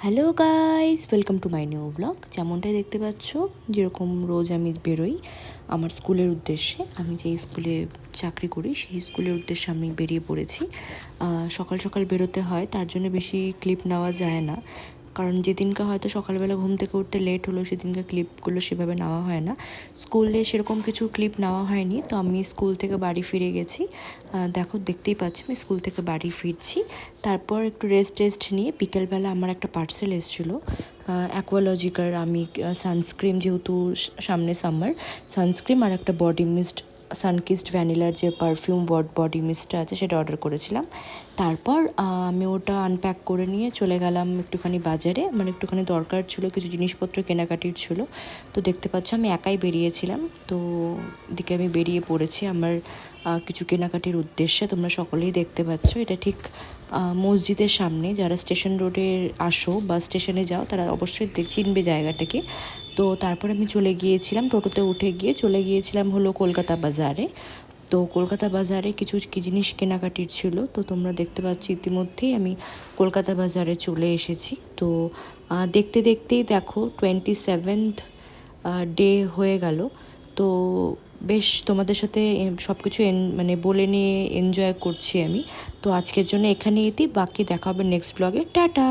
Hello guys, welcome to my new blog. যেমনটাই দেখতে পাচ্ছ, যেরকম রোজ আমি বেরোই আমার স্কুলের উদ্দেশ্যে, আমি যেই স্কুলে চাকরি করি সেই স্কুলের উদ্দেশ্যে আমি বেরিয়ে পড়েছি। সকাল সকাল বেরোতে হয়, তার জন্য বেশি ক্লিপ নেওয়া যায় না, কারণ যেদিনকে হয়তো সকালবেলা ঘুম থেকে উঠতে লেট হলো সেদিনকে ক্লিপগুলো সেভাবে নেওয়া হয় না। স্কুলে সেরকম কিছু ক্লিপ নেওয়া হয়নি, তো আমি স্কুল থেকে বাড়ি ফিরে গেছি। দেখতেই পাচ্ছি আমি স্কুল থেকে বাড়ি ফিরছি। তারপর একটু রেস্ট নিয়ে বিকেলবেলা আমার একটা পার্সেল এসেছিলো অ্যাকোয়ালজিকার। আমি সানস্ক্রিন, যেহেতু সামনে সামার, সানস্ক্রিন আর একটা বডি মিস্ট, সানকিস্ট ভ্যানিলার যে পারফিউম বডি মিস্টটা আছে সেটা অর্ডার করেছিলাম। তারপর আমি ওটা আনপ্যাক করে নিয়ে চলে গেলাম একটুখানি বাজারে, মানে একটুখানি দরকার ছিল, কিছু জিনিসপত্র কেনাকাটির ছিল। তো দেখতে পাচ্ছ আমি একাই বেরিয়েছিলাম, তো দিকে আমি বেরিয়ে পড়েছি আমার কিছু কেনাকাটির উদ্দেশ্যে। তোমরা সকলেই দেখতে পাচ্ছ এটা ঠিক মসজিদের সামনে। যারা স্টেশন রোডে আসো বা স্টেশনে যাও তারা অবশ্যই চিনবে জায়গাটাকে। তো তারপর আমি চলে গিয়েছিলাম, টোটোতে উঠে গিয়ে চলে গিয়েছিলাম হলো কলকাতা বাজারে। তো কলকাতা বাজারে কিছু কি জিনিস কেনাকাটির ছিল, তো তোমরা দেখতে পাচ্ছ ইতিমধ্যেই আমি কলকাতা বাজারে চলে এসেছি। তো দেখতে দেখতেই দেখো 27th ডে হয়ে গেল। তো বেশ তোমাদের সাথে সব কিছু মানে বলে নিয়ে এনজয় করছি আমি। তো আজকের জন্য এখানে বাকি দেখা হবে নেক্সট ব্লগে। টাটা।